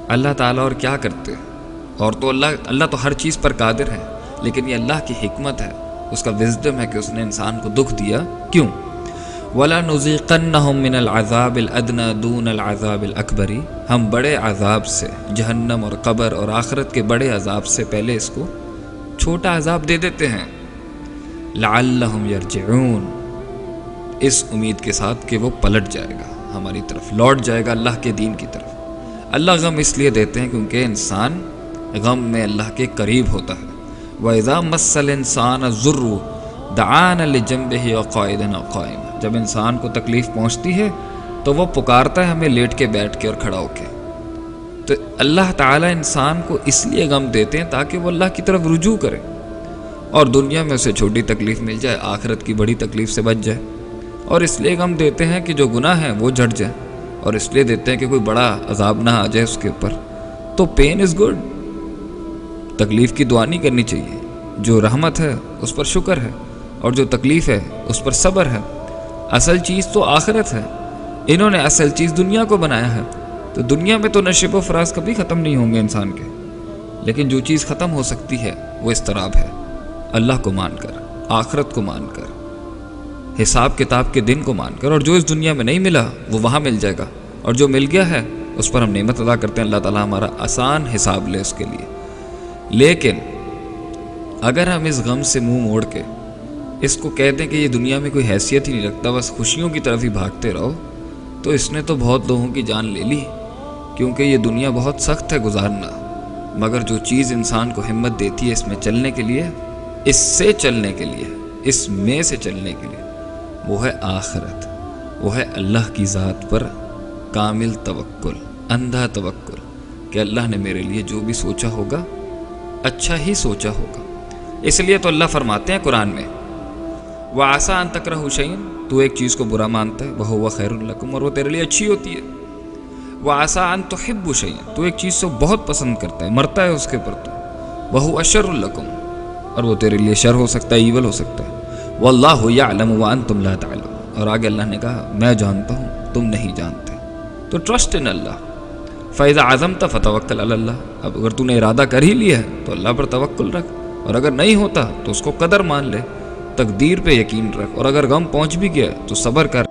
اللہ تعالیٰ اور کیا کرتے ہیں؟ اور تو اللہ تو ہر چیز پر قادر ہے، لیکن یہ اللہ کی حکمت ہے، اس کا وزڈم ہے کہ اس نے انسان کو دکھ دیا کیوں؟ وَلَنُذِيقَنَّهُم مِّنَ الْعَذَابِ الْأَدْنَىٰ دُونَ الْعَذَابِ الْأَكْبَرِ، ہم بڑے عذاب سے، جہنم اور قبر اور آخرت کے بڑے عذاب سے پہلے اس کو چھوٹا عذاب دے دیتے ہیں، لَعَلَّهُمْ يَرْجِعُونَ، اس امید کے ساتھ کہ وہ پلٹ جائے گا، ہماری طرف لوٹ جائے گا، اللہ کے دین کی طرف۔ اللہ غم اس لیے دیتے ہیں کیونکہ انسان غم میں اللہ کے قریب ہوتا ہے۔ وَإِذَا مَسَّ الْإِنسَانَ الضُّرُّ دَعَانَ لِجَنبِهِ وَقَاعِدًا أَوْ قَائِمًا، جب انسان کو تکلیف پہنچتی ہے تو وہ پکارتا ہے ہمیں لیٹ کے، بیٹھ کے اور کھڑا ہو کے۔ تو اللہ تعالیٰ انسان کو اس لیے غم دیتے ہیں تاکہ وہ اللہ کی طرف رجوع کرے، اور دنیا میں اسے چھوٹی تکلیف مل جائے، آخرت کی بڑی تکلیف سے بچ جائے۔ اور اس لیے غم دیتے ہیں کہ جو گناہ ہیں وہ جھٹ جائے، اور اس لیے دیتے ہیں کہ کوئی بڑا عذاب نہ آ جائے اس کے اوپر۔ تو پین از گڈ، تکلیف کی دعا نہیں کرنی چاہیے، جو رحمت ہے اس پر شکر ہے، اور جو تکلیف ہے اس پر صبر ہے۔ اصل چیز تو آخرت ہے، انہوں نے اصل چیز دنیا کو بنایا ہے، تو دنیا میں تو نشیب و فراز کبھی ختم نہیں ہوں گے انسان کے، لیکن جو چیز ختم ہو سکتی ہے وہ اضطراب ہے، اللہ کو مان کر، آخرت کو مان کر، حساب کتاب کے دن کو مان کر، اور جو اس دنیا میں نہیں ملا وہ وہاں مل جائے گا، اور جو مل گیا ہے اس پر ہم نعمت ادا کرتے ہیں، اللہ تعالیٰ ہمارا آسان حساب لے اس کے لیے۔ لیکن اگر ہم اس غم سے منہ موڑ کے اس کو کہتے ہیں کہ یہ دنیا میں کوئی حیثیت ہی نہیں رکھتا، بس خوشیوں کی طرف ہی بھاگتے رہو، تو اس نے تو بہت لوگوں کی جان لے لی، کیونکہ یہ دنیا بہت سخت ہے گزارنا، مگر جو چیز انسان کو ہمت دیتی ہے اس میں چلنے کے لیے، اس سے چلنے کے لیے، اس میں سے چلنے کے لیے، وہ ہے آخرت، وہ ہے اللہ کی ذات پر کامل توکل، اندھا توکل، کہ اللہ نے میرے لیے جو بھی سوچا ہوگا اچھا ہی سوچا ہوگا۔ اس لیے تو اللہ فرماتے ہیں قرآن میں، وَعَسَىٰ أَن تَكْرَهُوا شَيْئًا، تو ایک چیز کو برا مانتا ہے، وَهُوَ خَيْرٌ لَكُمْ، اور وہ تیرے لیے اچھی ہوتی ہے۔ وَعَسَىٰ أَن تُحِبُّوا شَيْئًا، تو ایک چیز سے بہت پسند کرتا ہے، مرتا ہے اس کے پر، تو وَهُوَ شَرٌ لَكُمْ، اور وہ تیرے لیے شر ہو سکتا ہے، ایول ہو سکتا ہے۔ وَاللَّهُ يَعْلَمُ وَأَنتُمْ لَا تَعْلَمُونَ، اور آگے اللہ نے کہا میں جانتا ہوں تم نہیں جانتے، تو ٹرسٹ ان اللہ۔ فَإِذَا عَزَمْتَ فَتَوَكَّلْ عَلَى اللَّهِ، اب اگر تو نے ارادہ کر ہی لیا ہے تو اللہ پر توکل رکھ، اور اگر نہیں ہوتا تو اس کو قدر مان لے، تقدیر پہ یقین رکھ، اور اگر غم پہنچ بھی گیا تو صبر کر،